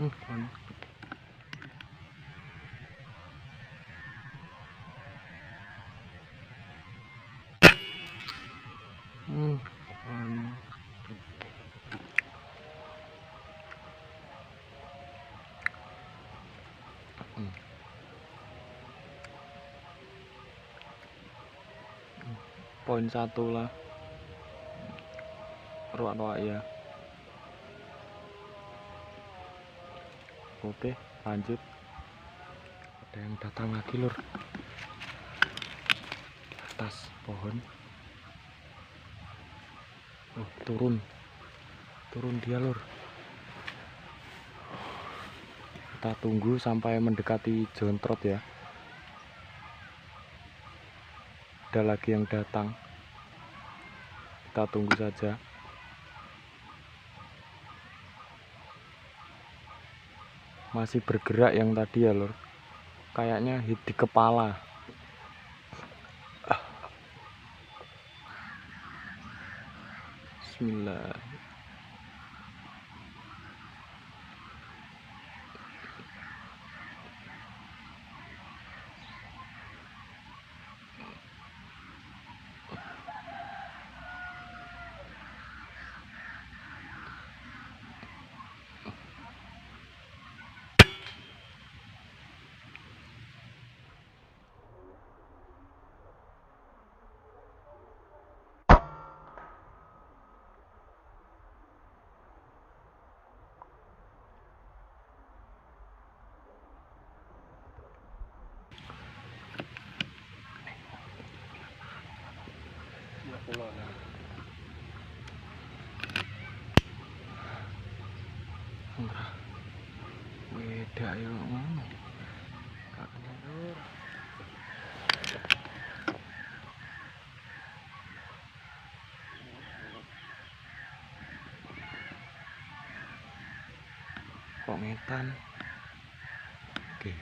Poin. Poin. Poin 1 lah. Ruak-ruak ya. Oke, lanjut. Ada yang datang lagi, lur. Atas pohon. Oh, turun dia, lur. Kita tunggu sampai mendekati jontrot ya. Ada lagi yang datang. Kita tunggu saja. Masih bergerak yang tadi ya, lur. Kayaknya hit di kepala. Bismillah. Beda ya ngono. Kakaknya, lur. Kok ngetan. Oke.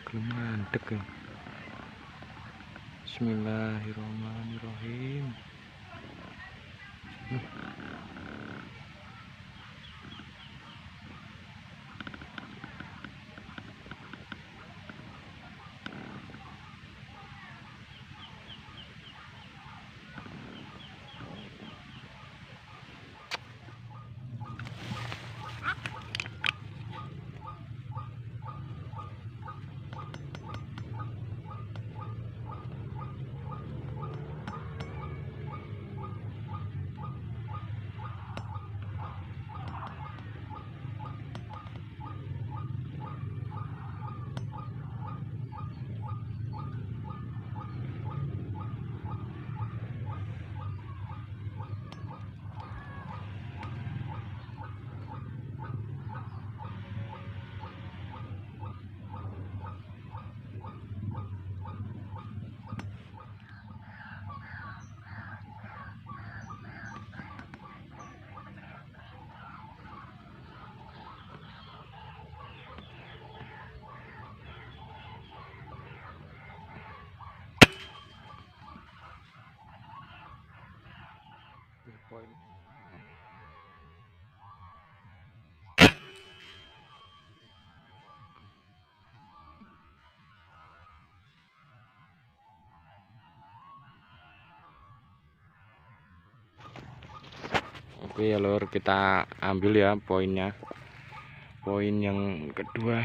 Gelem mandek ya. Bismillahirrahmanirrahim. Poin. Oke ya, lur, kita ambil ya poinnya. Poin yang kedua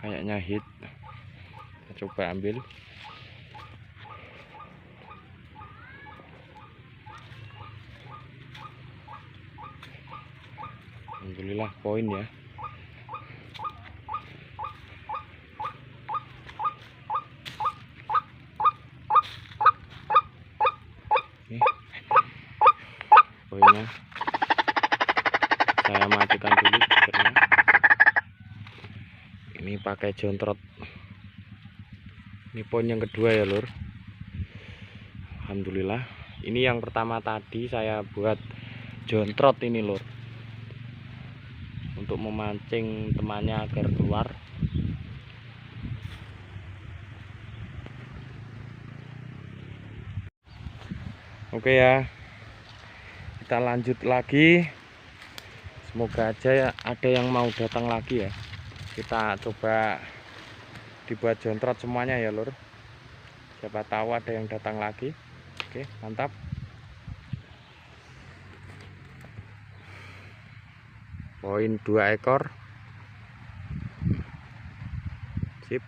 kayaknya hit. Kita coba ambil. Alhamdulillah poin ya. Oke. Poinnya saya matikan dulu speakernya. Ini pakai jontrot. Ini poin yang kedua ya, lur. Alhamdulillah. Ini yang pertama tadi saya buat jontrot ini, lur. untuk memancing temannya agar keluar. Oke ya, kita lanjut lagi. Semoga aja ya ada yang mau datang lagi ya. Kita coba dibuat jontrot semuanya ya lur. Siapa tahu ada yang datang lagi. Oke, mantap. Poin 2 ekor. Sip.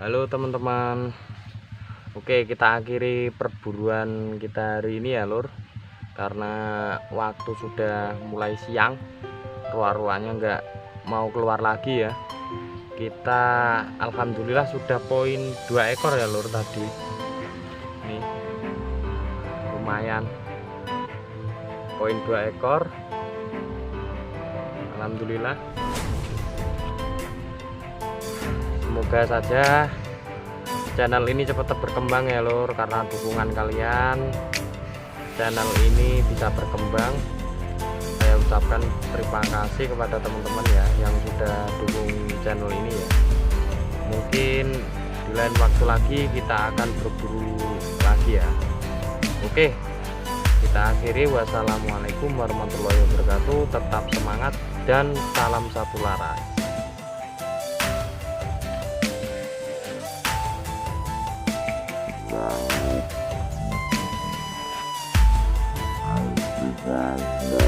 Halo teman-teman. Oke, kita akhiri perburuan kita hari ini ya lur. Karena waktu sudah mulai siang, ruah-ruahnya nggak mau keluar lagi ya. Kita alhamdulillah sudah poin 2 ekor ya lur tadi. Nih, lumayan. Poin 2 ekor. Alhamdulillah. Semoga saja channel ini cepat berkembang ya lur, karena dukungan kalian channel ini bisa berkembang. Saya ucapkan terima kasih kepada teman-teman ya yang sudah dukung channel ini ya. Mungkin di lain waktu lagi kita akan berburu lagi ya. Oke, kita akhiri. Wassalamualaikum warahmatullahi wabarakatuh. Tetap semangat dan salam satu laras. Bye.